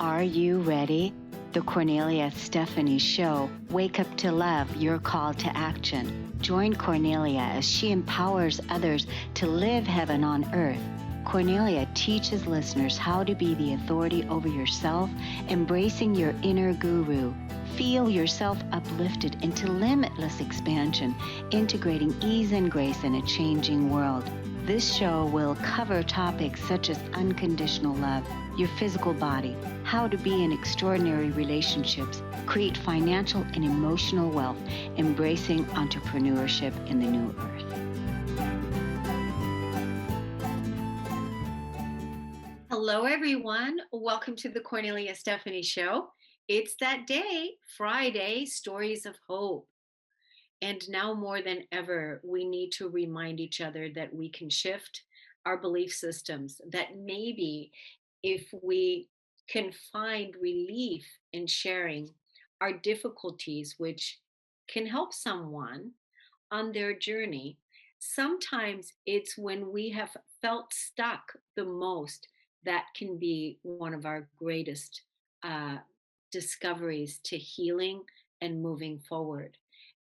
Are you ready? The Kornelia Stephanie Show. Wake up to love, your call to action. Join Kornelia as she empowers others to live heaven on earth. Kornelia teaches listeners how to be the authority over yourself, embracing your inner guru. Feel yourself uplifted into limitless expansion, integrating ease and grace in a changing world. This show will cover topics such as unconditional love, your physical body, how to be in extraordinary relationships, create financial and emotional wealth, embracing entrepreneurship in the new earth. Hello, everyone. Welcome to the Kornelia Stephanie Show. It's that day, Friday, Stories of Hope. And now more than ever, we need to remind each other that we can shift our belief systems, that maybe if we can find relief in sharing our difficulties, which can help someone on their journey, sometimes it's when we have felt stuck the most that can be one of our greatest uh, discoveries to healing and moving forward.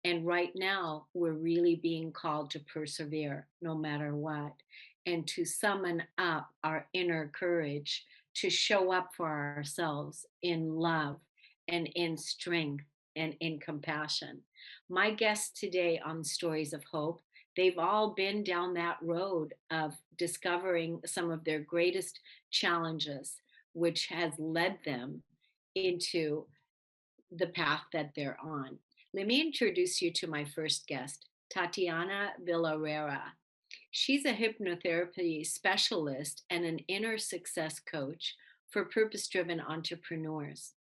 And right now, we're really being called to persevere no matter what, and to summon up our inner courage to show up for ourselves in love and in strength and in compassion. My guests today on Stories of Hope, they've all been down that road of discovering some of their greatest challenges, which has led them into the path that they're on. Let me introduce you to my first guest, Tatiana Vilarea. She's a hypnotherapy specialist and an inner success coach for purpose driven entrepreneurs.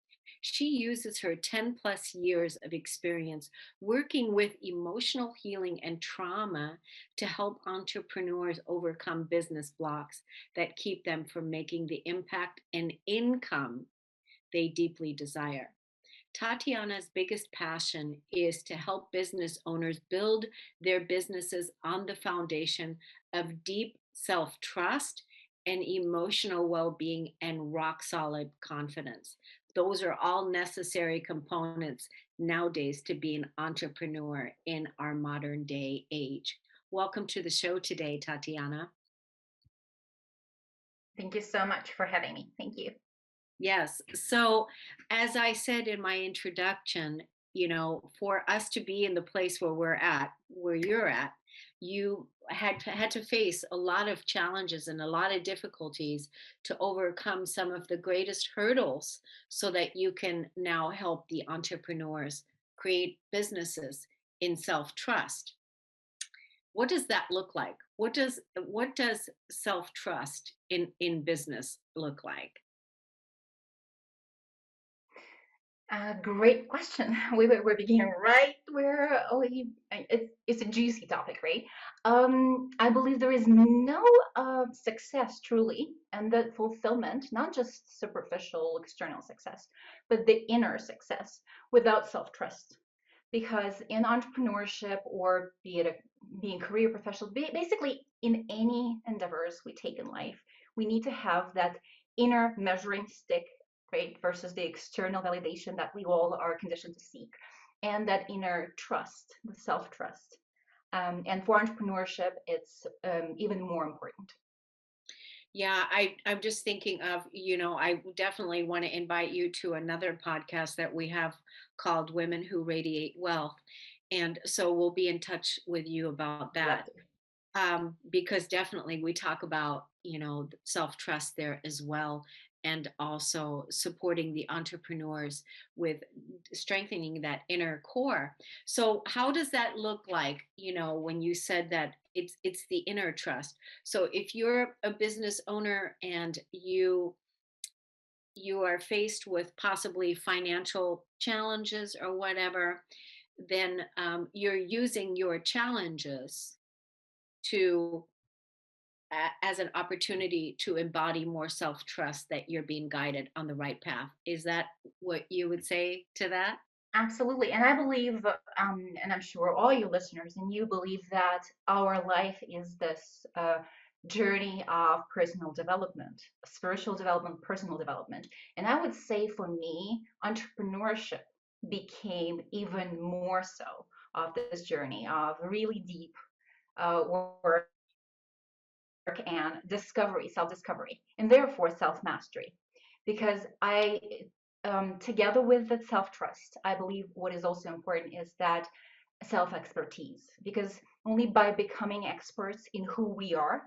She uses her 10 plus years of experience working with emotional healing and trauma to help entrepreneurs overcome business blocks that keep them from making the impact and income they deeply desire. Tatiana's biggest passion is to help business owners build their businesses on the foundation of deep self trust and emotional well being and rock solid confidence. Those are all necessary components nowadays to be an entrepreneur in our modern day age. Welcome to the show today, Tatiana. Thank you so much for having me. Thank you. Yes. So, as I said in my introduction, for us to be in the place where we're at, where you're at, you had to face a lot of challenges and a lot of difficulties to overcome some of the greatest hurdles so that you can now help the entrepreneurs create businesses in self-trust. What does that look like? What does self-trust in business look like? Great question. We're beginning right where it's a juicy topic, right? I believe there is no success truly, and that fulfillment, not just superficial external success, but the inner success without self-trust. Because in entrepreneurship, or be it being career professional, basically in any endeavors we take in life, we need to have that inner measuring stick, right, versus the external validation that we all are conditioned to seek, and that inner trust, the self-trust. And for entrepreneurship, it's even more important. Yeah, I'm just thinking of, I definitely want to invite you to another podcast that we have called Women Who Radiate Wealth. And so we'll be in touch with you about that. Because definitely we talk about, self-trust there as well, and also supporting the entrepreneurs with strengthening that inner core. So how does that look like, when you said that it's the inner trust? So if you're a business owner and you are faced with possibly financial challenges or whatever, then you're using your challenges to as an opportunity to embody more self-trust that you're being guided on the right path. Is that what you would say to that? Absolutely. And I believe, and I'm sure all you listeners and you believe that our life is this journey of personal development, spiritual development, personal development. And I would say for me, entrepreneurship became even more so of this journey of really deep work and discovery, self discovery, and therefore self mastery. Because together with the self trust, I believe what is also important is that self expertise. Because only by becoming experts in who we are,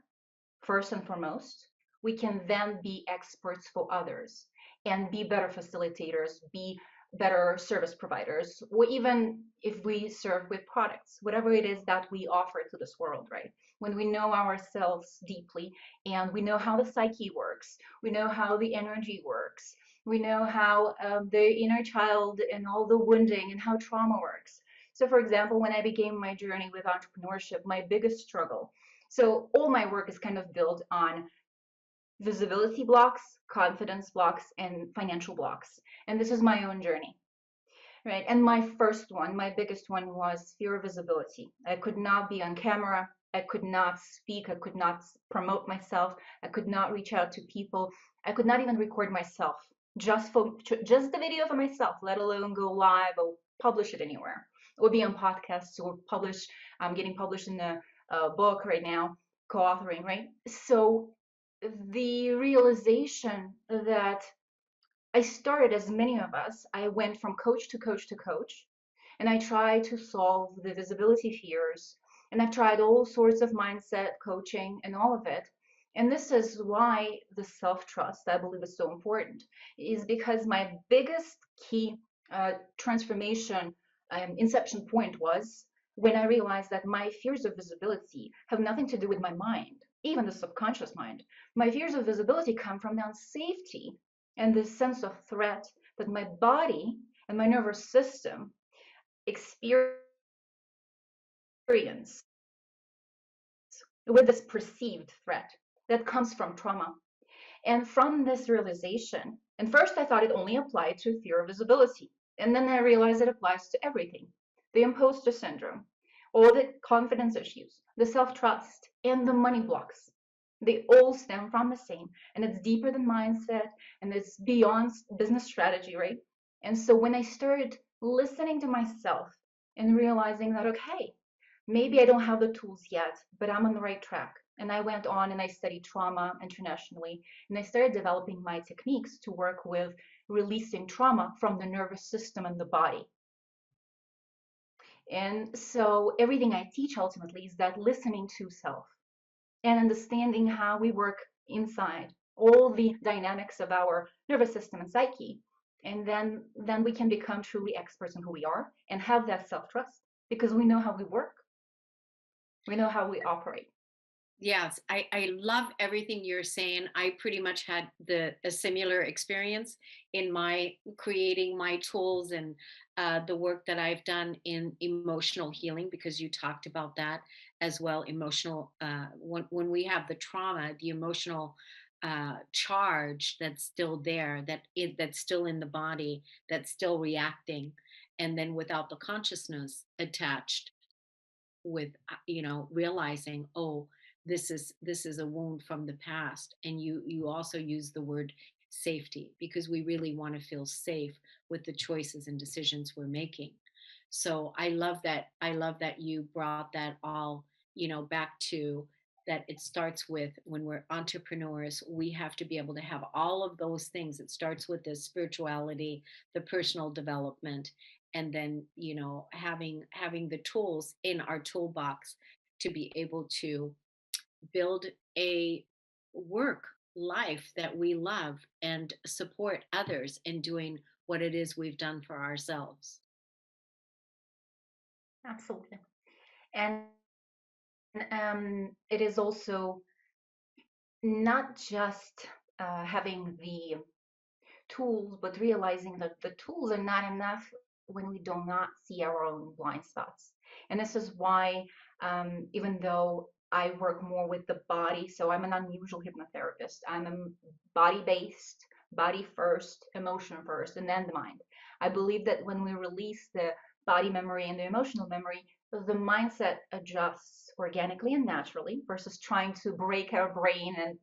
first and foremost, we can then be experts for others and be better facilitators, be better service providers, or even if we serve with products, whatever it is that we offer to this world, right? When we know ourselves deeply and we know how the psyche works, we know how the energy works, we know how the inner child and all the wounding and how trauma works. So, for example, when I began my journey with entrepreneurship, my biggest struggle, so all my work is kind of built on visibility blocks, confidence blocks, and financial blocks. And this is my own journey, right? And my first one, my biggest one was fear of visibility. I could not be on camera. I could not speak. I could not promote myself. I could not reach out to people. I could not even record myself just the video for myself, let alone go live or publish it anywhere, or be on podcasts or publish. I'm getting published in a book right now, co-authoring, right? So the realization that I started, as many of us, I went from coach to coach to coach, and I tried to solve the visibility fears. And I've tried all sorts of mindset coaching and all of it. And this is why the self trust, I believe, is so important, is because my biggest key transformation inception point was when I realized that my fears of visibility have nothing to do with my mind, even the subconscious mind. My fears of visibility come from the unsafety and this sense of threat that my body and my nervous system experience with this perceived threat that comes from trauma. And from this realization, and first I thought it only applied to fear of visibility. And then I realized it applies to everything: the imposter syndrome, all the confidence issues, the self trust, and the money blocks. They all stem from the same. And it's deeper than mindset and it's beyond business strategy, right? And so when I started listening to myself and realizing that, okay, maybe I don't have the tools yet, but I'm on the right track. And I went on and I studied trauma internationally, and I started developing my techniques to work with releasing trauma from the nervous system and the body. And so everything I teach ultimately is that listening to self and understanding how we work inside, all the dynamics of our nervous system and psyche. And then we can become truly experts in who we are and have that self-trust because we know how we work, we know how we operate. Yes, I love everything you're saying. I pretty much had a similar experience in my creating my tools and the work that I've done in emotional healing, because you talked about that as well. Emotional, when we have the trauma, the emotional charge that's still there, that's still in the body, that's still reacting, and then without the consciousness attached with realizing, oh, this is a wound from the past. And you also use the word safety, because we really want to feel safe with the choices and decisions we're making. So I love that you brought that all back to that. It starts with, when we're entrepreneurs, we have to be able to have all of those things. It starts with the spirituality, the personal development, and then having the tools in our toolbox to be able to build a work life that we love and support others in doing what it is we've done for ourselves. Absolutely. And it is also not just having the tools, but realizing that the tools are not enough when we do not see our own blind spots. And this is why, even though I work more with the body, so I'm an unusual hypnotherapist, I'm a body based, body first, emotion first, and then the mind. I believe that when we release the body memory and the emotional memory, the mindset adjusts organically and naturally versus trying to break our brain and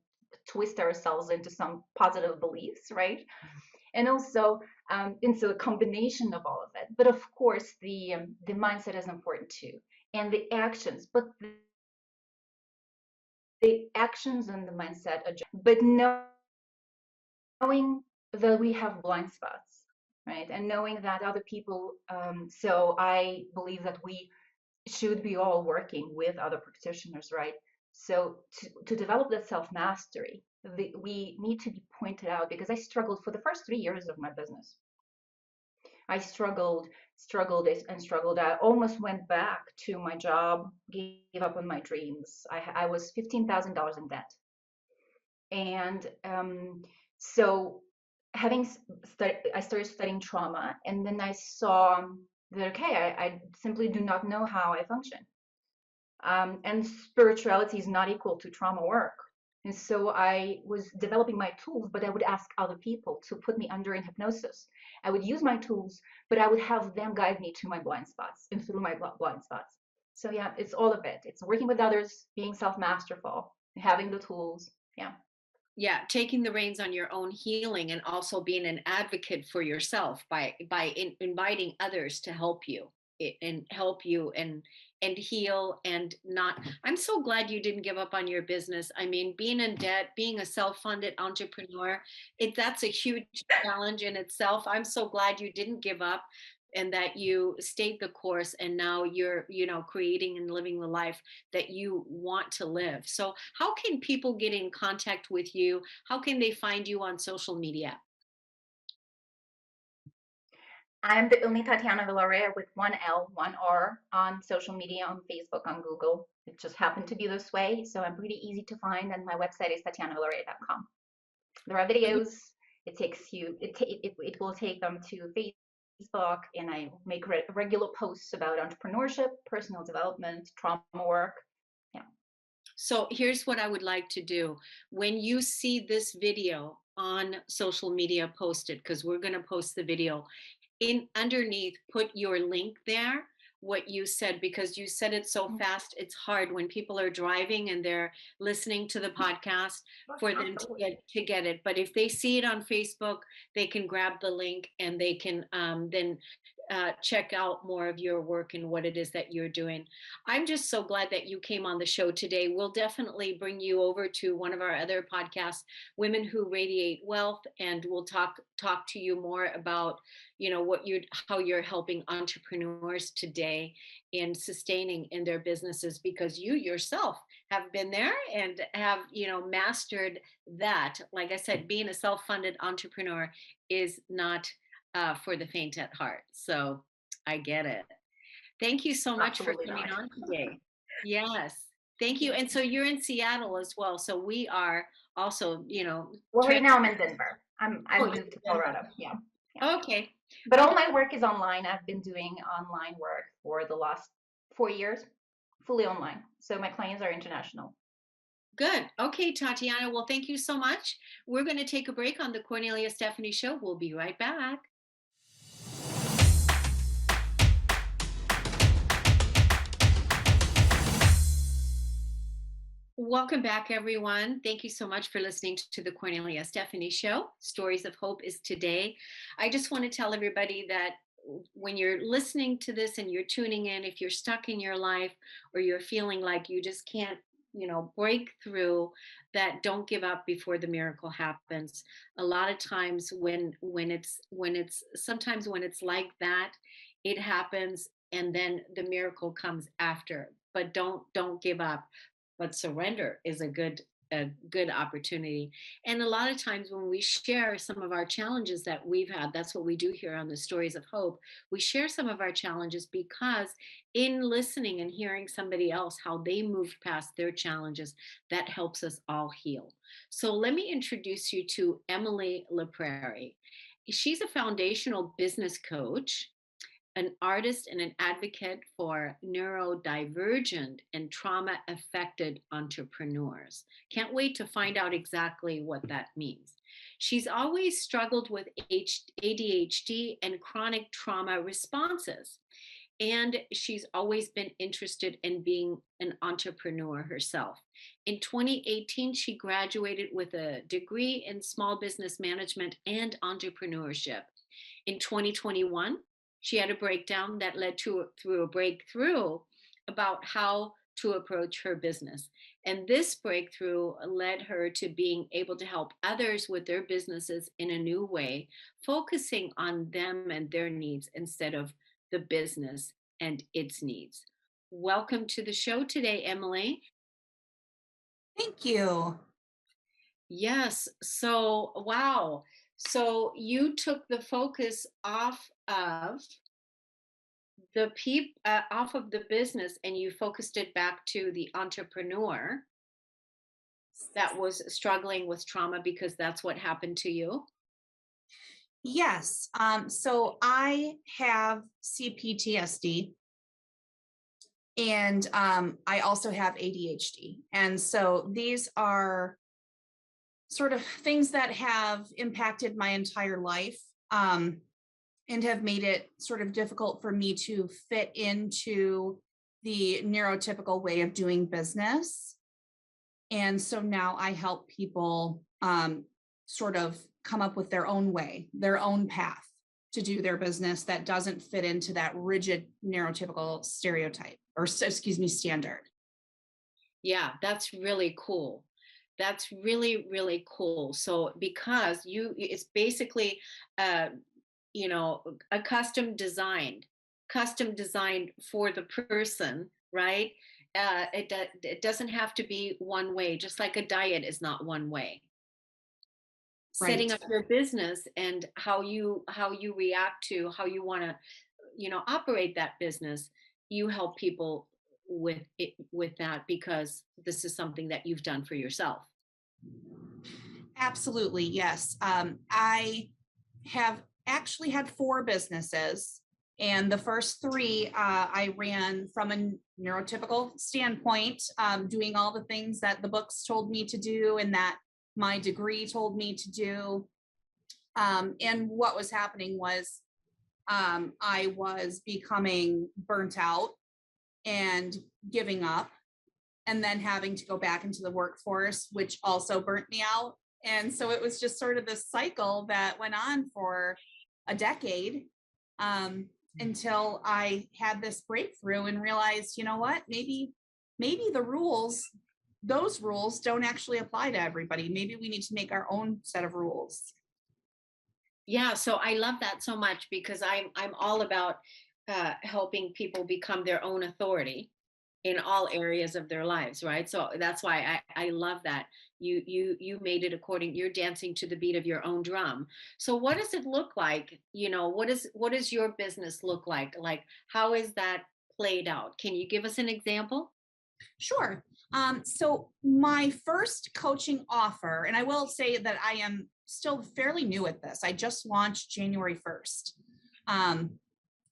twist ourselves into some positive beliefs, right? And also into a combination of all of it. But of course, the mindset is important too, and the actions. But the actions and the mindset adjust. But knowing that we have blind spots, right, and knowing that other people. So I believe that we should be all working with other practitioners, right? So to develop that self mastery, we need to be pointed out because I struggled for the first 3 years of my business. I struggled and struggled. I almost went back to my job, gave up on my dreams. I was $15,000 in debt. And so having I started studying trauma, and then I saw that, okay, I simply do not know how I function. And spirituality is not equal to trauma work. And so I was developing my tools, but I would ask other people to put me under in hypnosis. I would use my tools, but I would have them guide me to my blind spots and through my blind spots. So yeah, it's all of it. It's working with others, being self-masterful, having the tools. Yeah, Yeah, taking the reins on your own healing and also being an advocate for yourself by inviting others to help you and help you and heal and not. I'm so glad you didn't give up on your business. I mean, being in debt, being a self-funded entrepreneur, that's a huge challenge in itself. I'm so glad you didn't give up and that you stayed the course, and now you're, creating and living the life that you want to live. So, how can people get in contact with you? How can they find you on social media? I'm the only Tatiana Vilarea with one L, one R on social media, on Facebook, on Google. It just happened to be this way, so I'm pretty easy to find, and my website is tatianavilarea.com. There are videos. It takes you. It will take them to Facebook, and I make regular posts about entrepreneurship, personal development, trauma work. Yeah. So here's what I would like to do. When you see this video on social media posted, because we're going to post the video, in underneath, put your link there, what you said, because you said it so fast. It's hard when people are driving and they're listening to the podcast for them to get it. But if they see it on Facebook, they can grab the link and they can then check out more of your work and what it is that you're doing. I'm just so glad that you came on the show today. We'll definitely bring you over to one of our other podcasts, Women Who Radiate Wealth, and we'll talk to you more about, what you how you're helping entrepreneurs today in sustaining in their businesses, because you yourself have been there and have, mastered that. Like I said, being a self-funded entrepreneur is not for the faint at heart. So I get it. Thank you so much for Absolutely coming not. on today. Yes. Thank you. Thank And you. so you're in Seattle as well. So we are also, Well, right trans. now I'm in Denver. Oh, I've you're moved to in Denver. Colorado. Yeah. Yeah. Okay. But Well, all my work is online. I've been doing online work for the last 4 years, fully online. So my clients are international. good. Okay, Tatiana. Well, thank you so much. We're going to take a break on the Cornelia Stephanie Show. We'll be right back. Welcome back, everyone. Thank you so much for listening to the Cornelia Stephanie Show. Stories of Hope is today. I just want to tell everybody that when you're listening to this and you're tuning in, if you're stuck in your life or you're feeling like you just can't, break through, that don't give up before the miracle happens. A lot of times when it's sometimes when it's like that, it happens and then the miracle comes after. But don't give up, but surrender is a good opportunity. And a lot of times when we share some of our challenges that we've had, that's what we do here on the Stories of Hope. We share some of our challenges because in listening and hearing somebody else how they moved past their challenges, that helps us all heal. So let me introduce you to Emily LaPrairie. She's a foundational business coach, an artist and an advocate for neurodivergent and trauma affected entrepreneurs. Can't wait to find out exactly what that means. She's always struggled with ADHD and chronic trauma responses. And she's always been interested in being an entrepreneur herself. In 2018, she graduated with a degree in small business management and entrepreneurship. In 2021, she had a breakdown that led to through a breakthrough about how to approach her business. And this breakthrough led her to being able to help others with their businesses in a new way, focusing on them and their needs instead of the business and its needs. Welcome to the show today, Emily. Thank you. Yes. So, wow. So you took the focus off of the business and you focused it back to the entrepreneur that was struggling with trauma because that's what happened to you. Yes. So I have CPTSD and I also have ADHD. And so these are sort of things that have impacted my entire life and have made it sort of difficult for me to fit into the neurotypical way of doing business. And so now I help people sort of come up with their own way, their own path to do their business that doesn't fit into that rigid neurotypical stereotype or, excuse me, standard. Yeah, that's really cool. That's really, really cool. So because it's basically, uh, a custom designed for the person, right? It doesn't have to be one way, just like a diet is not one way. Right. Setting up your business and how you react to how you want to operate that business, you help people with that because this is something that you've done for yourself. Absolutely. Yes. I have actually had 4 businesses. And the first 3 I ran from a neurotypical standpoint, doing all the things that the books told me to do and that my degree told me to do. And what was happening was I was becoming burnt out and giving up, and then having to go back into the workforce, which also burnt me out. And so it was just sort of this cycle that went on for a decade until I had this breakthrough and realized, you know what, maybe those rules don't actually apply to everybody. Maybe we need to make our own set of rules. Yeah, so I love that so much because I'm all about helping people become their own authority in all areas of their lives, right? So that's why I love that you made it according, you're dancing to the beat of your own drum. So what does it look like? What does your business look like? Like how is that played out? Can you give us an example? Sure. So my first coaching offer, and I will say that I am still fairly new at this. I just launched January 1st.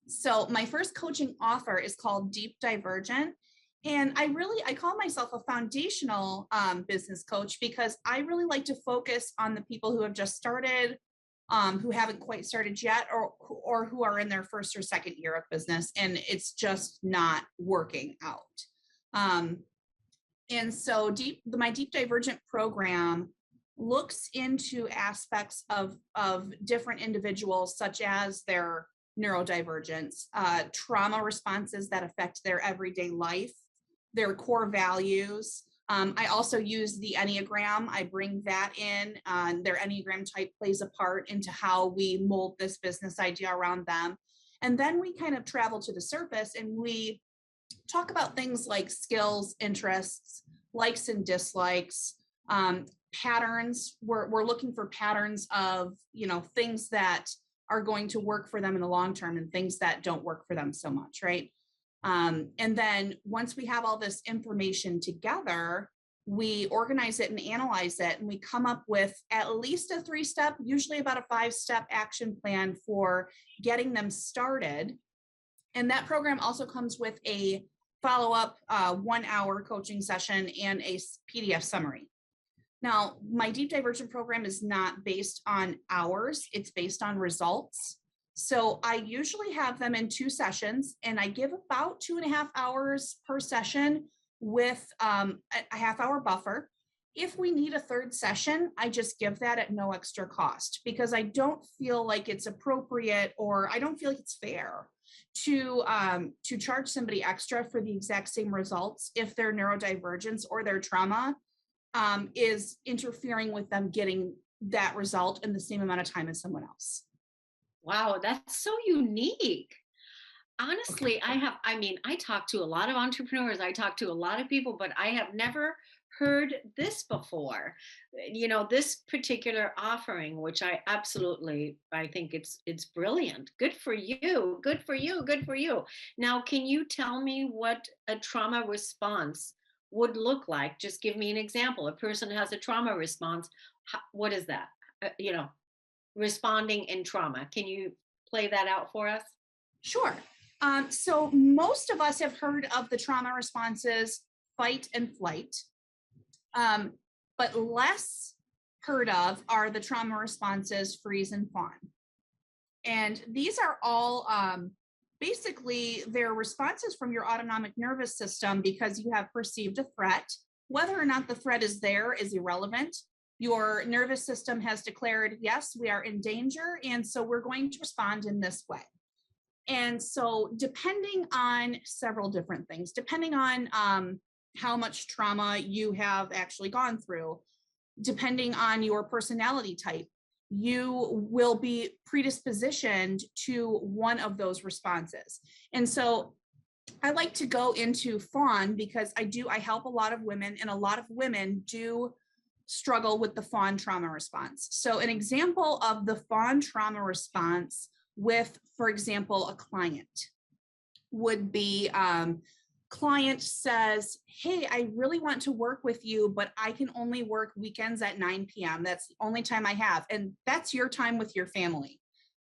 So my first coaching offer is called Deep Divergent. And I call myself a foundational business coach because I really like to focus on the people who have just started, who haven't quite started yet, or who are in their first or second year of business, and it's just not working out. Um, and so my Deep Divergent program looks into aspects of different individuals, such as their neurodivergence, trauma responses that affect their everyday life, their core values. I also use the Enneagram. I bring that in. Their Enneagram type plays a part into how we mold this business idea around them. And then we kind of travel to the surface and we talk about things like skills, interests, likes and dislikes, patterns. We're looking for patterns of, things that are going to work for them in the long term and things that don't work for them so much, right? And then once we have all this information together, we organize it and analyze it, and we come up with at least a 3-step, usually about a 5-step action plan for getting them started. And that program also comes with a follow-up 1-hour coaching session and a PDF summary. Now, my Deep Divergent program is not based on hours, it's based on results. So I usually have them in 2 sessions, and I give about 2.5 hours per session with a half-hour buffer. If we need a third session, I just give that at no extra cost, because I don't feel like it's appropriate, or I don't feel like it's fair to charge somebody extra for the exact same results if their neurodivergence or their trauma is interfering with them getting that result in the same amount of time as someone else. Wow, that's so unique. Honestly, I mean, I talk to a lot of entrepreneurs, I talk to a lot of people, but I have never heard this before. This particular offering, which I think it's brilliant. Good for you. Good for you. Good for you. Now, can you tell me what a trauma response would look like? Just give me an example. A person has a trauma response. What is that? Responding in trauma. Can you play that out for us? Sure. So most of us have heard of the trauma responses fight and flight, but less heard of are the trauma responses freeze and fawn. And these are all basically their responses from your autonomic nervous system because you have perceived a threat. Whether or not the threat is there is irrelevant. Your nervous system has declared, yes, we are in danger, and so we're going to respond in this way. And so, depending on several different things, depending on how much trauma you have actually gone through, depending on your personality type, you will be predispositioned to one of those responses. And so, I like to go into fawn because I help a lot of women, and a lot of women do struggle with the fawn trauma response. So, an example of the fawn trauma response with, for example, a client would be client says, hey, I really want to work with you, but I can only work weekends at 9 p.m. That's the only time I have. And that's your time with your family.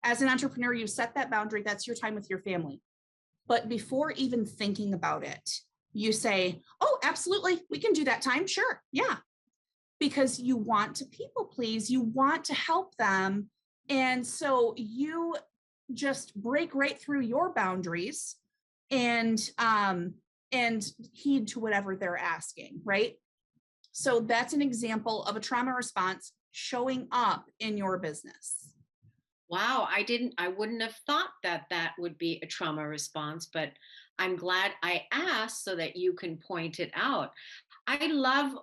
As an entrepreneur, you set that boundary. That's your time with your family. But before even thinking about it, you say, oh, absolutely, we can do that time. Sure. Yeah. Because you want to people please, you want to help them. And so you just break right through your boundaries and heed to whatever they're asking, right? So that's an example of a trauma response showing up in your business. Wow, I wouldn't have thought that that would be a trauma response, but I'm glad I asked so that you can point it out. I love,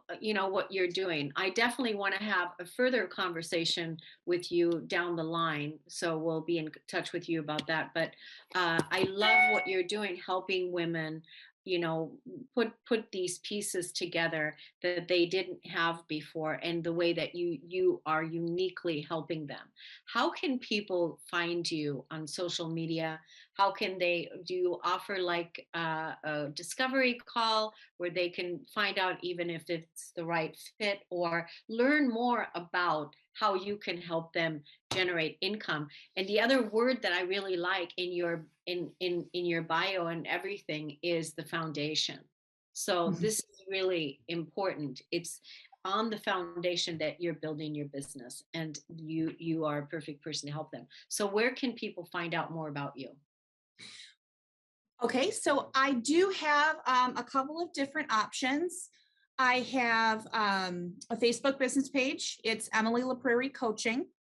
what you're doing. I definitely want to have a further conversation with you down the line. So we'll be in touch with you about that. But I love what you're doing, helping women, you know, put these pieces together that they didn't have before, and the way that you are uniquely helping them. How can people find you on social media? How can they do you offer like a discovery call where they can find out even if it's the right fit, or learn more about how you can help them generate income? And the other word that I really like in your bio and everything is the foundation. So Mhm. this is really important. It's on the foundation that you're building your business, and you are a perfect person to help them. So where can people find out more about you? Okay, so I do have a couple of different options. I have a Facebook business page. It's Emily LaPrairie Coaching.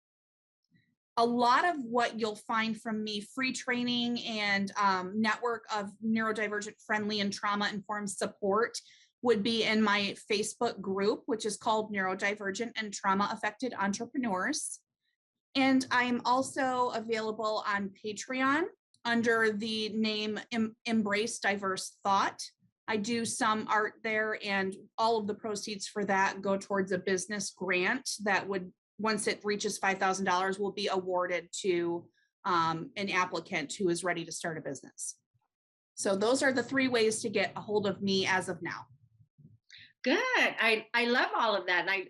A lot of what you'll find from me, free training and network of neurodivergent friendly and trauma informed support, would be in my Facebook group, which is called Neurodivergent and Trauma Affected Entrepreneurs. And I'm also available on Patreon under the name Embrace Diverse Thought. I do some art there, and all of the proceeds for that go towards a business grant that would, once it reaches $5,000, will be awarded to an applicant who is ready to start a business. So those are the 3 ways to get a hold of me as of now. Good. I love all of that. And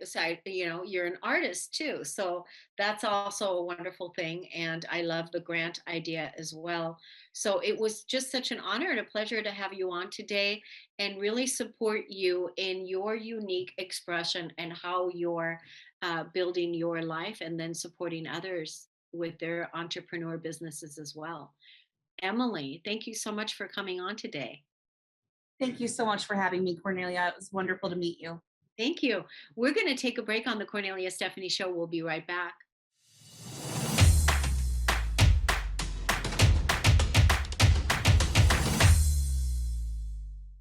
you're an artist too. So that's also a wonderful thing. And I love the grant idea as well. So it was just such an honor and a pleasure to have you on today and really support you in your unique expression and how you're building your life and then supporting others. with their entrepreneur businesses as well. Emily, thank you so much for coming on today. Thank you so much for having me, Cornelia. It was wonderful to meet you. Thank you. We're going to take a break on the Kornelia Stephanie Show. We'll be right back.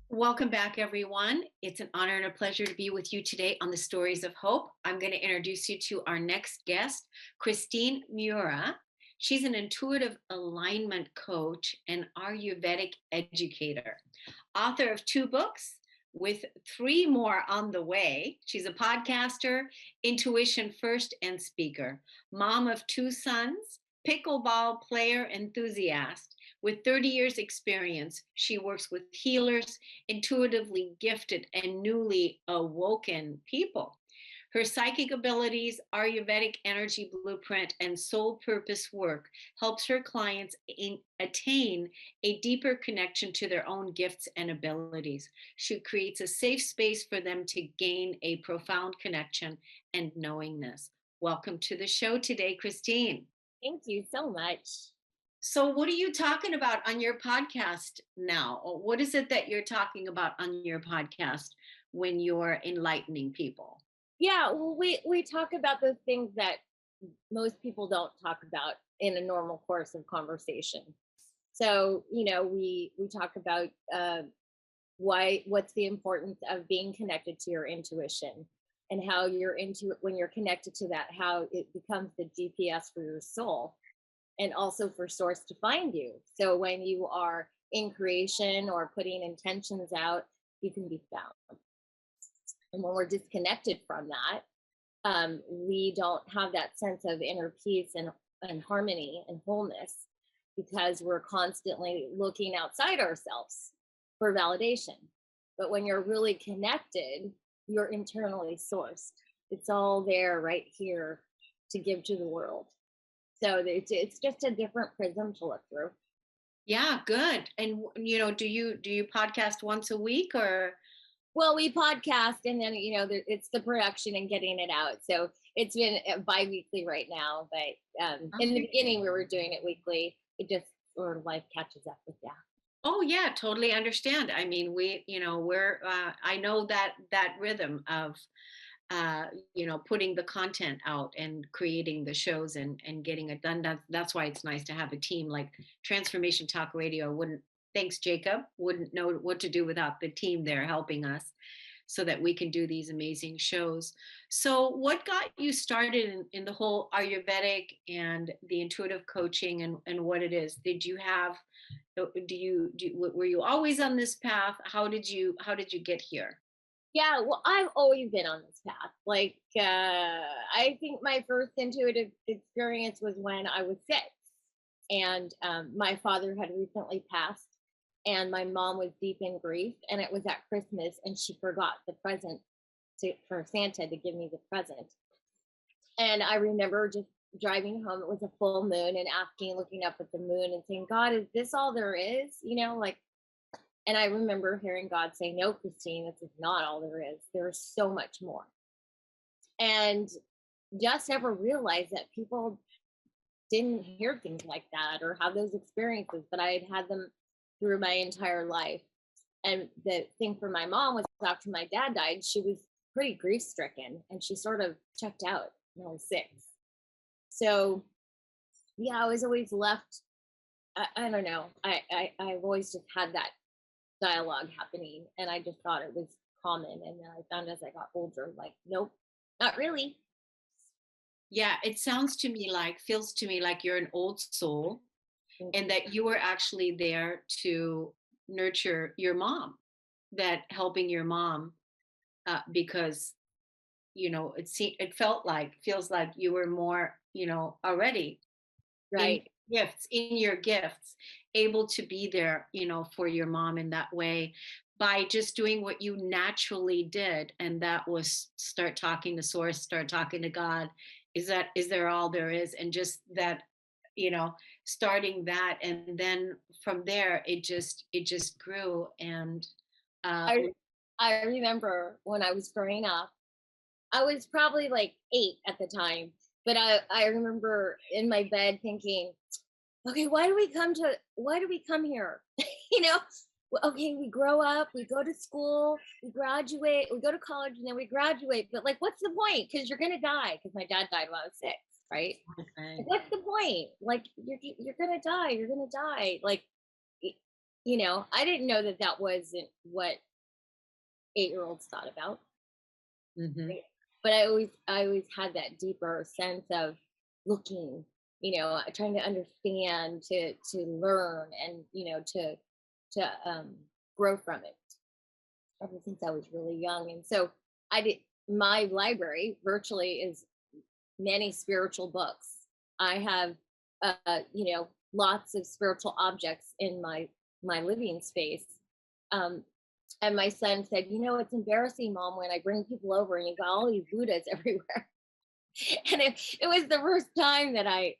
Welcome back, everyone. It's an honor and a pleasure to be with you today on the Stories of Hope. I'm going to introduce you to our next guest, Christine Miura. She's an intuitive alignment coach and Ayurvedic educator, author of 2 books with 3 more on the way. She's a podcaster, intuition first, and speaker, mom of 2 sons, pickleball player enthusiast. With 30 years experience, she works with healers, intuitively gifted, and newly awoken people. Her psychic abilities, Ayurvedic energy blueprint, and soul purpose work helps her clients attain a deeper connection to their own gifts and abilities. She creates a safe space for them to gain a profound connection and knowingness. Welcome to the show today, Christine. Thank you so much. So, what are you talking about on your podcast now? Or what is it that you're talking about on your podcast when you're enlightening people? Yeah, well, we talk about those things that most people don't talk about in a normal course of conversation. So, we talk about what's the importance of being connected to your intuition, and how when you're connected to that, how it becomes the GPS for your soul, and also for source to find you. So when you are in creation or putting intentions out, you can be found. And when we're disconnected from that, we don't have that sense of inner peace and harmony and wholeness, because we're constantly looking outside ourselves for validation. But when you're really connected, you're internally sourced. It's all there right here to give to the world. So it's just a different prism to look through. Yeah, good. And do you podcast once a week or? Well, we podcast, and then it's the production and getting it out. So it's been bi-weekly right now, but in the beginning we were doing it weekly. It just sort of life catches up with that. Oh yeah, totally understand. I mean, we're I know that rhythm of putting the content out and creating the shows and getting it done. That's why it's nice to have a team like Transformation Talk Radio. Thanks Jacob, wouldn't know what to do without the team there helping us so that we can do these amazing shows. So what got you started in the whole Ayurvedic and the intuitive coaching and what it is? Were you always on this path? How did you get here? Yeah, well, I've always been on this path. I think my first intuitive experience was when I was 6, and my father had recently passed, and my mom was deep in grief, and it was at Christmas, and she forgot the present for Santa to give me the present. And I remember just driving home. It was a full moon, and looking up at the moon and saying, God, is this all there is? And I remember hearing God say, no, Christine, this is not all there is. There's so much more. And just never realized that people didn't hear things like that or have those experiences, but I had had them through my entire life. And the thing for my mom was, after my dad died, she was pretty grief stricken, and she sort of checked out when I was 6. So yeah, I was always left. I don't know. I've always just had that dialogue happening, and I just thought it was common. And then I found as I got older, nope, not really. Yeah, it feels to me like you're an old soul, and that you were actually there to nurture your mom, that helping your mom, because feels like you were more already Right. in your gifts, able to be there for your mom in that way, by just doing what you naturally did, and that was start talking to source, start talking to God. Is there all there is? And just that, starting that, and then from there it just grew. And I remember when I was growing up, I was probably 8 at the time, But I remember in my bed thinking, okay, why do we come here? you know, okay, we grow up, we go to school, we graduate, we go to college, and then we graduate. But like, what's the point? Because you're gonna die. Because my dad died when I was 6, right? Okay. Like, what's the point? Like, you're gonna die. You're gonna die. Like, I didn't know that wasn't what 8-year-olds thought about. Hmm. Right? But I always had that deeper sense of looking, trying to understand, to learn, and to grow from it ever since I was really young. And so I did. My library virtually is many spiritual books. I have, lots of spiritual objects in my living space. Um, and my son said, it's embarrassing, Mom, when I bring people over and you got all these Buddhas everywhere. And it was the first time that I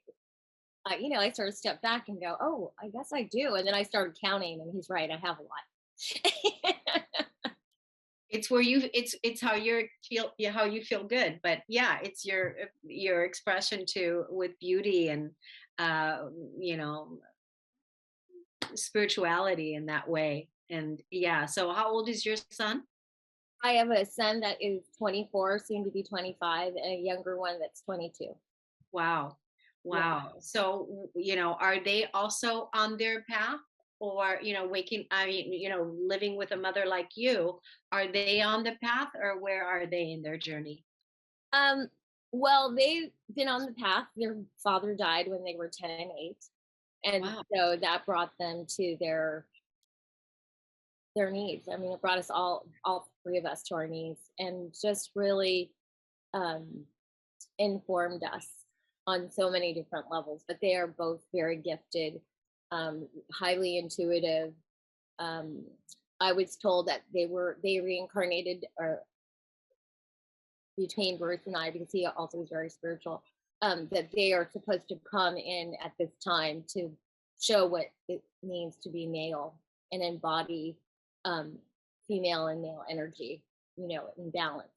sort of stepped back and go, oh, I guess I do. And then I started counting, and he's right, I have a lot. It's where it's how how you feel good, but yeah, it's your expression to with beauty and uh you know spirituality in that way. And yeah, so how old is your son? I have a son that is 24, soon to be 25, and a younger one that's 22. Wow. Yeah. Wow. So, are they also on their path, or, living with a mother like you, are they on the path, or where are they in their journey? Um, well, they've been on the path. Their father died when they were 10 and 8. And Wow. so that brought them to their knees. I mean, it brought us all three of us to our knees, and just really um, informed us on so many different levels. But they are both very gifted, highly intuitive. Um, I was told that they reincarnated or between Bruce and I, because he also is very spiritual, that they are supposed to come in at this time to show what it means to be male and embody um, female and male energy, in balance.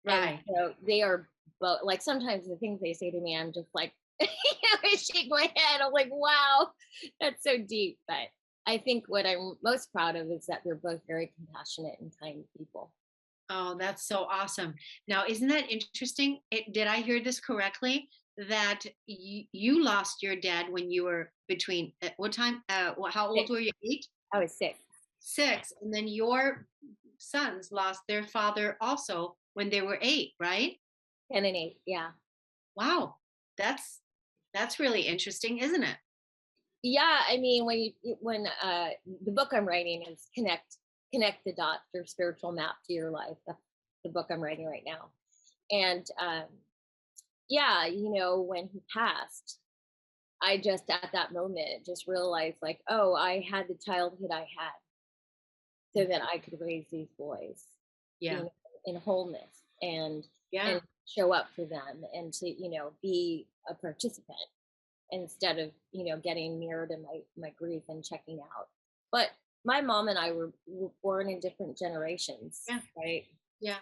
And Right. so they are both, like, sometimes the things they say to me, I'm just like, I shake my head. I'm like, wow, that's so deep. But I think what I'm most proud of is that they're both very compassionate and kind people. Oh, that's so awesome. Now, isn't that interesting? Did I hear this correctly? That you lost your dad when you were between what time? How old 6. were you? 8, I was 6. 6, and then your sons lost their father also when they were 8, right? 10 and 8, yeah. Wow, that's really interesting, isn't it? Yeah, I mean, when the book I'm writing is connect the dots, your spiritual map to your life. That's the book I'm writing right now. And yeah, when he passed, I just at that moment just realized, like, oh, I had the childhood I had so that I could raise these boys, Yeah, in wholeness, yeah, and show up for them, and to be a participant instead of getting mirrored in my grief and checking out. But my mom and I were born in different generations, yeah, right? yeah.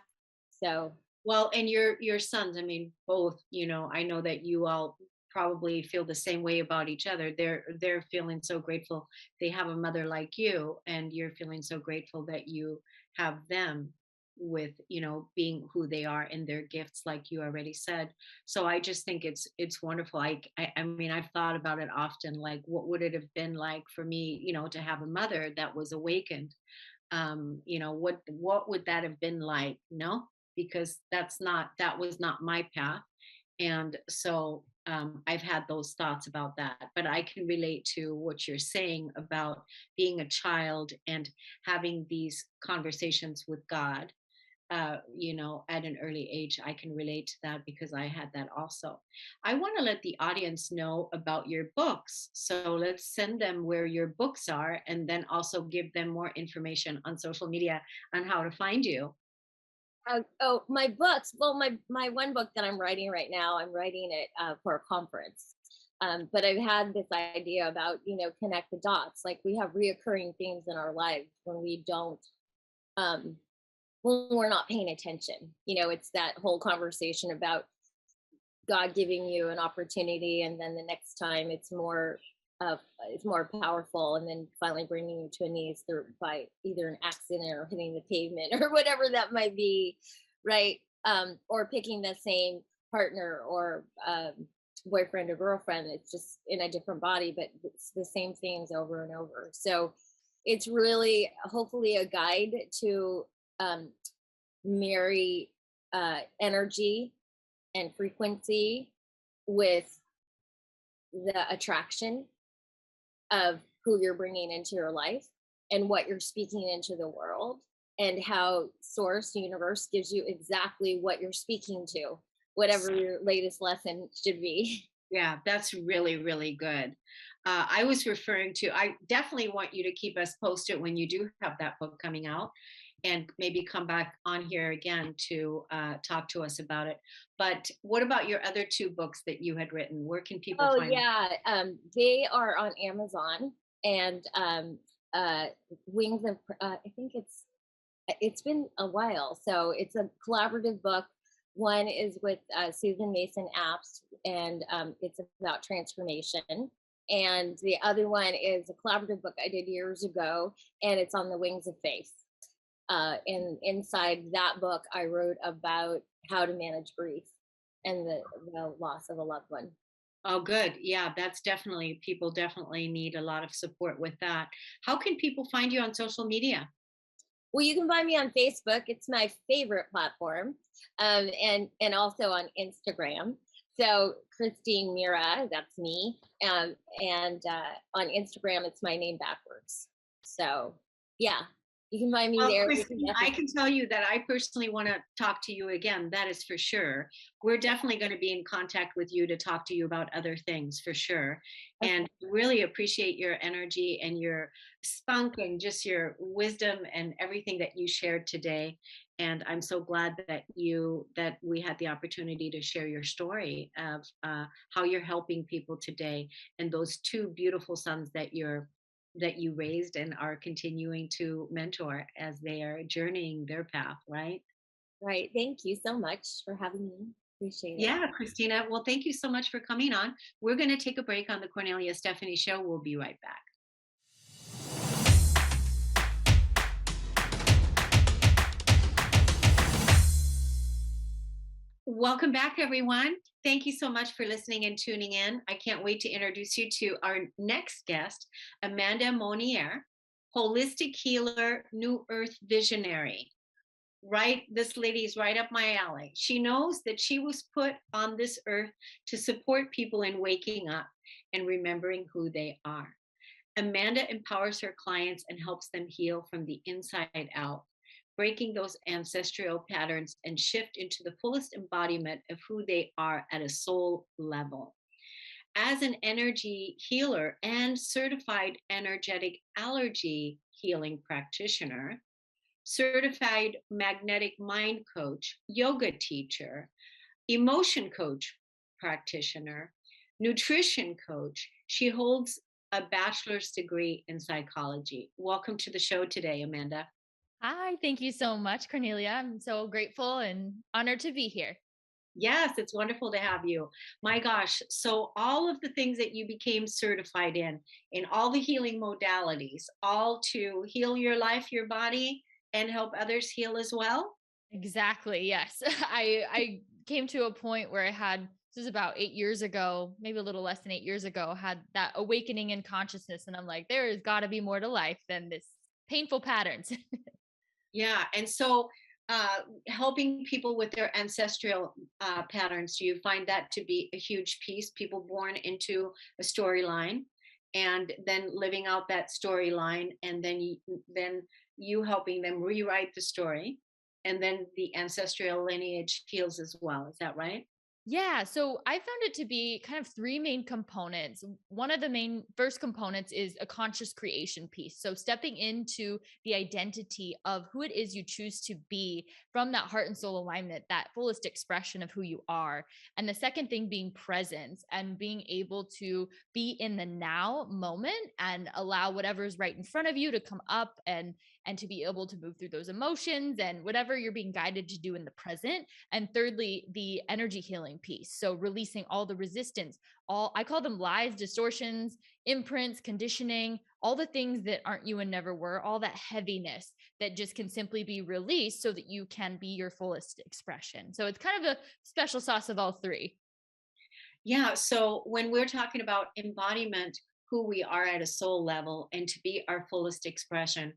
So Well, and your sons, I mean, both, I know that you all probably feel the same way about each other. They're feeling so grateful they have a mother like you, and you're feeling so grateful that you have them with, being who they are and their gifts, like you already said. So I just think it's wonderful. I mean, I've thought about it often, like what would it have been like for me, to have a mother that was awakened. What would that have been like, because that was not my path. And so I've had those thoughts about that, but I can relate to what you're saying about being a child and having these conversations with God. At an early age, I can relate to that because I had that also. I want to let the audience know about your books. So let's send them where your books are, and then also give them more information on social media on how to find you. oh, my books. Well, my one book that I'm writing right now, I'm writing it for a conference. But I've had this idea about connect the dots. Like, we have reoccurring themes in our lives when we don't um, when we're not paying attention. It's that whole conversation about God giving you an opportunity, and then the next time uh, it's more powerful, and then finally bringing you to a knees through by either an accident or hitting the pavement or whatever that might be, right? Or picking the same partner or boyfriend or girlfriend. It's just in a different body, but it's the same things over and over. So it's really hopefully a guide to um, marry energy and frequency with the attraction of who you're bringing into your life and what you're speaking into the world, and how source universe gives you exactly what you're speaking to, whatever your latest lesson should be. Yeah, that's really, really good. I was referring to, I definitely want you to keep us posted when you do have that book coming out, and maybe come back on here again to talk to us about it. But what about your other two books that you had written? Where can people Oh find them? yeah, they are on Amazon, and uh, Wings of I think it's been a while, so it's a collaborative book. One is with Susan Mason Apps, and it's about transformation. And the other one is a collaborative book I did years ago, and it's on the wings of faith. And inside that book, I wrote about how to manage grief and the loss of a loved one. Oh, good. Yeah, that's definitely, people definitely need a lot of support with that. How can people find you on social media? Well, you can find me on Facebook. It's my favorite platform, and also on Instagram. So Christine Miura, that's me, and on Instagram, it's my name backwards. So yeah, you can find me Well, there. You can Christine, I definitely. can tell you that I personally want to talk to you again. That is for sure. We're definitely going to be in contact with you to talk to you about other things for sure. Okay. And really appreciate your energy and your spunk and just your wisdom and everything that you shared today. And I'm so glad that we had the opportunity to share your story of how you're helping people today, and those two beautiful sons that you raised and are continuing to mentor as they are journeying their path, right? Right. Thank you so much for having me. Appreciate it. Yeah, Christina. Well, thank you so much for coming on. We're going to take a break on the Cornelia Stephanie show. We'll be right back. Welcome back, everyone. Thank you so much for listening and tuning in. I can't wait to introduce you to our next guest, Amanda Monnier, holistic healer, New Earth visionary. Right, this lady's right up my alley. She knows that she was put on this earth to support people in waking up and remembering who they are. Amanda empowers her clients and helps them heal from the inside out, breaking those ancestral patterns and shift into the fullest embodiment of who they are at a soul level. As an energy healer and certified energetic allergy healing practitioner, certified magnetic mind coach, yoga teacher, emotion coach practitioner, nutrition coach. She holds a bachelor's degree in psychology. Welcome to the show today, Amanda. Hi, thank you so much, Cornelia. I'm so grateful and honored to be here. Yes, it's wonderful to have you. My gosh, so all of the things that you became certified in all the healing modalities, all to heal your life, your body, and help others heal as well. Exactly. Yes. I came to a point where I had, this was about 8 years ago, maybe a little less than 8 years ago, had that awakening in consciousness. And I'm like, there has got to be more to life than this painful patterns. Yeah, and so helping people with their ancestral patterns, do you find that to be a huge piece? People born into a storyline, and then living out that storyline, and then you helping them rewrite the story, and then the ancestral lineage heals as well. Is that right? Yeah, so I found it to be kind of three main components. One of the main first components is a conscious creation piece. So stepping into the identity of who it is you choose to be from that heart and soul alignment, that fullest expression of who you are. And the second thing being presence and being able to be in the now moment and allow whatever is right in front of you to come up and to be able to move through those emotions and whatever you're being guided to do in the present. And thirdly, the energy healing piece. So releasing all the resistance, all I call them lies, distortions, imprints, conditioning, all the things that aren't you and never were, all that heaviness that just can simply be released so that you can be your fullest expression. So it's kind of a special sauce of all three. Yeah. So when we're talking about embodiment, who we are at a soul level and to be our fullest expression,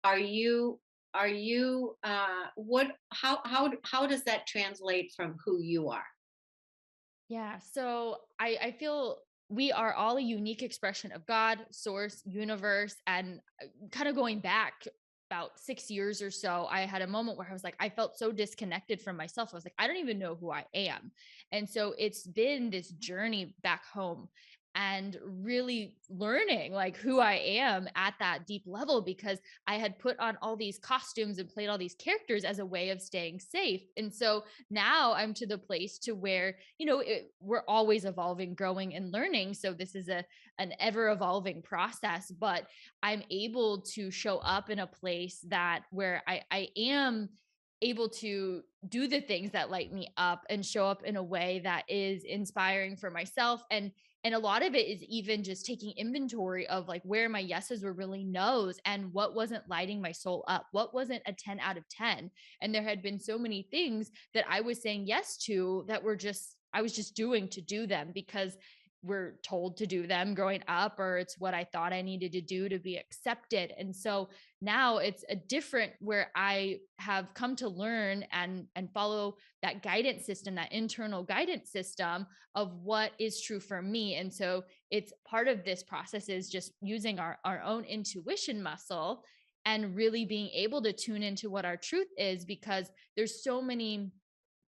are you what how does that translate from who you are? Yeah. So I feel we are all a unique expression of God, source, universe, and kind of going back about 6 years or so, I had a moment where I was like, I felt so disconnected from myself. I was like, I don't even know who I am. And so it's been this journey back home and really learning like who I am at that deep level, because I had put on all these costumes and played all these characters as a way of staying safe. And so now I'm to the place to where, we're always evolving, growing, and learning. So this is an ever evolving process, but I'm able to show up in a place that where I am able to do the things that light me up and show up in a way that is inspiring for myself. And a lot of it is even just taking inventory of like where my yeses were really nos and what wasn't lighting my soul up, what wasn't a 10 out of 10. And there had been so many things that I was saying yes to that were just, I was just doing to do them because we're told to do them growing up, or it's what I thought I needed to do to be accepted. And so now it's a different where I have come to learn and follow that guidance system, that internal guidance system of what is true for me. And so it's part of this process is just using our own intuition muscle and really being able to tune into what our truth is, because there's so many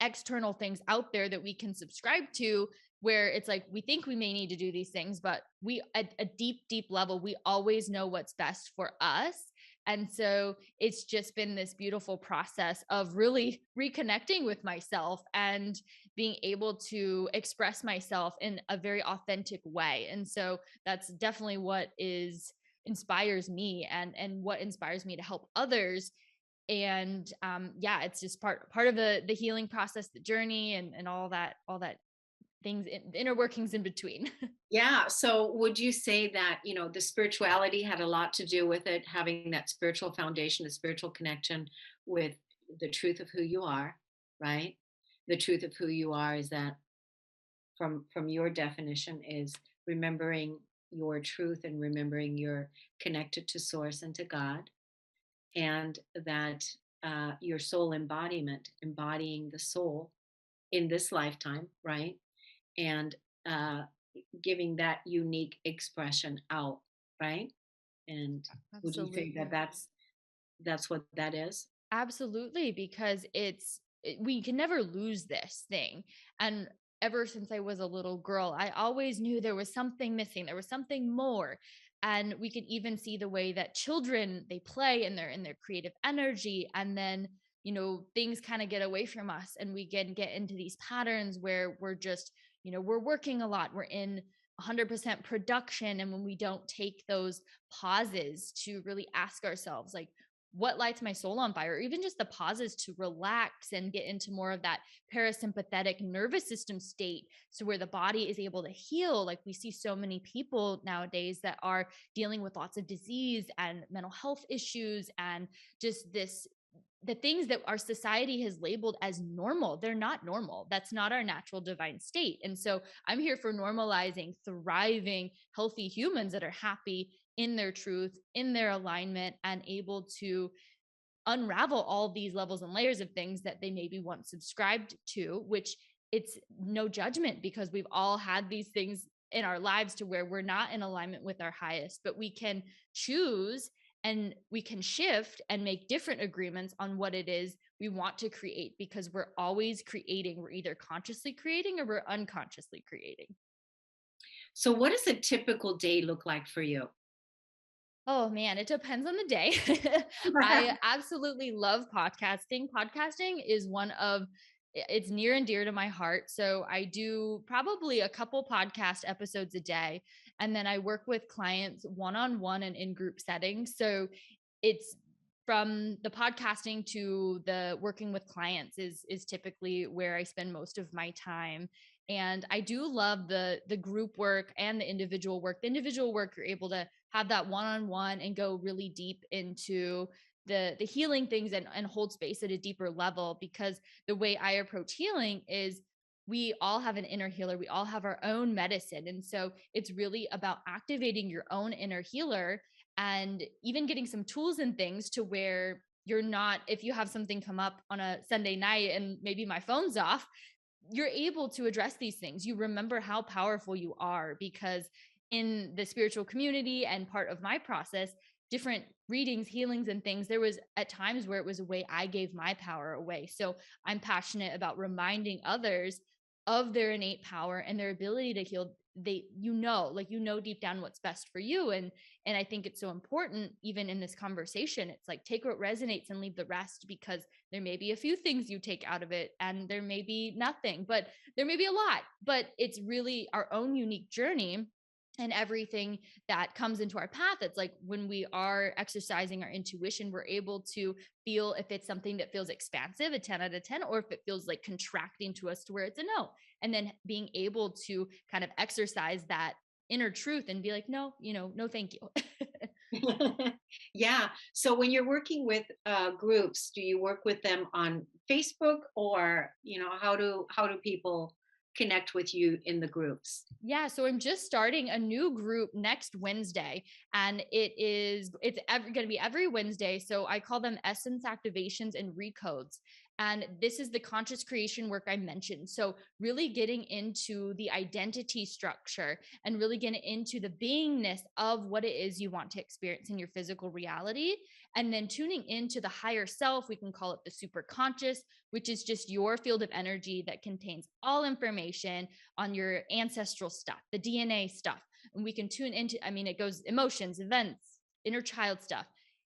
external things out there that we can subscribe to where it's like we think we may need to do these things, but we at a deep level we always know what's best for us. And so it's just been this beautiful process of really reconnecting with myself and being able to express myself in a very authentic way. And so that's definitely what is inspires me and what inspires me to help others. And yeah, it's just part of the healing process, the journey, and all that things, the inner workings in between. Yeah. So would you say that, the spirituality had a lot to do with it, having that spiritual foundation, the spiritual connection with the truth of who you are, right? The truth of who you are is that from your definition is remembering your truth and remembering you're connected to source and to God, and that your soul embodiment, embodying the soul in this lifetime, right? And uh, giving that unique expression out, right? And would you say that Absolutely. that's what that is? Absolutely, because we can never lose this thing. And ever since I was a little girl, I always knew there was something missing, there was something more. And we can even see the way that children they play and they're in their creative energy, and then things kind of get away from us and we get into these patterns where we're just we're working a lot, we're in 100% production, and when we don't take those pauses to really ask ourselves like what lights my soul on fire, or even just the pauses to relax and get into more of that parasympathetic nervous system state, so where the body is able to heal. Like we see so many people nowadays that are dealing with lots of disease and mental health issues and just the things that our society has labeled as normal. They're not normal. That's not our natural divine state. And so I'm here for normalizing thriving healthy humans that are happy in their truth, in their alignment, and able to unravel all these levels and layers of things that they maybe once subscribed to, which it's no judgment, because we've all had these things in our lives to where we're not in alignment with our highest, but we can choose and we can shift and make different agreements on what it is we want to create, because we're always creating. We're either consciously creating or we're unconsciously creating. So what does a typical day look like for you? Oh man, it depends on the day. I absolutely love podcasting. Podcasting is it's near and dear to my heart. So I do probably a couple podcast episodes a day, and then I work with clients one-on-one and in group settings. So it's from the podcasting to the working with clients is typically where I spend most of my time. And I do love the group work and the individual work. The individual work, you're able to have that one-on-one and go really deep into the healing things and hold space at a deeper level, because the way I approach healing is we all have an inner healer. We all have our own medicine. And so it's really about activating your own inner healer and even getting some tools and things to where you're not, if you have something come up on a Sunday night and maybe my phone's off, you're able to address these things. You remember how powerful you are, because in the spiritual community and part of my process, different readings, healings, and things, there was at times where it was a way I gave my power away. So I'm passionate about reminding others of their innate power and their ability to heal. They, deep down what's best for you. And I think it's so important, even in this conversation, it's like, take what resonates and leave the rest, because there may be a few things you take out of it and there may be nothing, but there may be a lot, but it's really our own unique journey. And everything that comes into our path, it's like when we are exercising our intuition, we're able to feel if it's something that feels expansive, a 10 out of 10, or if it feels like contracting to us to where it's a no. And then being able to kind of exercise that inner truth and be like, no, no, thank you. Yeah. So when you're working with groups, do you work with them on Facebook, or how do people connect with you in the groups? Yeah, so I'm just starting a new group next Wednesday, and it's going to be every Wednesday. So I call them essence activations and recodes. And this is the conscious creation work I mentioned. So really getting into the identity structure and really getting into the beingness of what it is you want to experience in your physical reality. And then tuning into the higher self, we can call it the super conscious, which is just your field of energy that contains all information on your ancestral stuff, the DNA stuff. And we can tune into, it goes emotions, events, inner child stuff.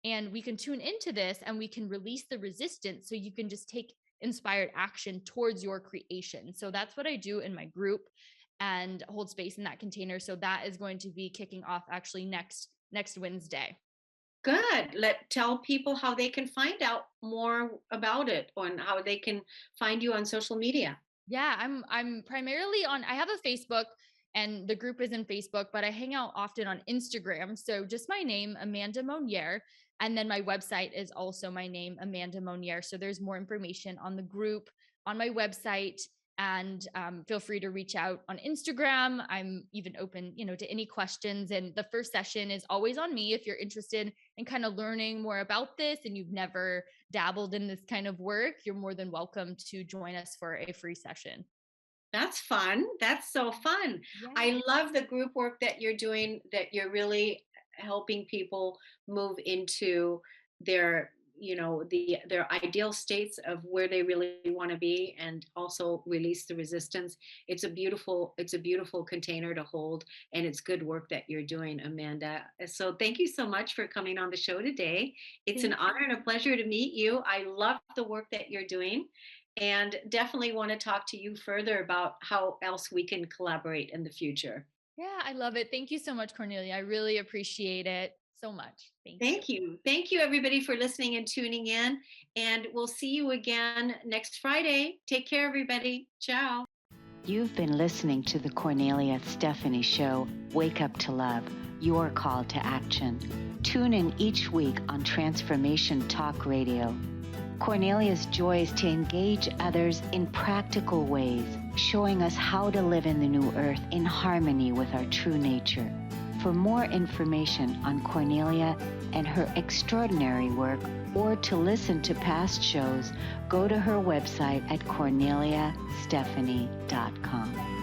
And we can tune into this and we can release the resistance so you can just take inspired action towards your creation. So that's what I do in my group and hold space in that container. So that is going to be kicking off actually next Wednesday. Good. Tell people how they can find out more about it, and how they can find you on social media. Yeah, I'm primarily on, I have a Facebook and the group is in Facebook, but I hang out often on Instagram. So just my name, Amanda Monnier. And then my website is also my name, Amanda Monnier. So there's more information on the group on my website. And feel free to reach out on Instagram. I'm even open, to any questions. And the first session is always on me. If you're interested in kind of learning more about this and you've never dabbled in this kind of work, you're more than welcome to join us for a free session. That's fun. That's so fun. Yeah. I love the group work that you're doing, that you're really helping people move into their their ideal states of where they really want to be, and also release the resistance. It's a beautiful container to hold, and it's good work that you're doing, Amanda. So thank you so much for coming on the show today. It's an honor and a pleasure to meet you. I love the work that you're doing, and definitely want to talk to you further about how else we can collaborate in the future. Yeah, I love it. Thank you so much, Kornelia. I really appreciate it so much. Thank you. Thank you, everybody, for listening and tuning in. And we'll see you again next Friday. Take care, everybody. Ciao. You've been listening to the Kornelia Stephanie Show, Wake Up to Love, your call to action. Tune in each week on Transformation Talk Radio. Kornelia's joy is to engage others in practical ways, showing us how to live in the new earth in harmony with our true nature. For more information on Kornelia and her extraordinary work, or to listen to past shows, go to her website at korneliastephanie.com.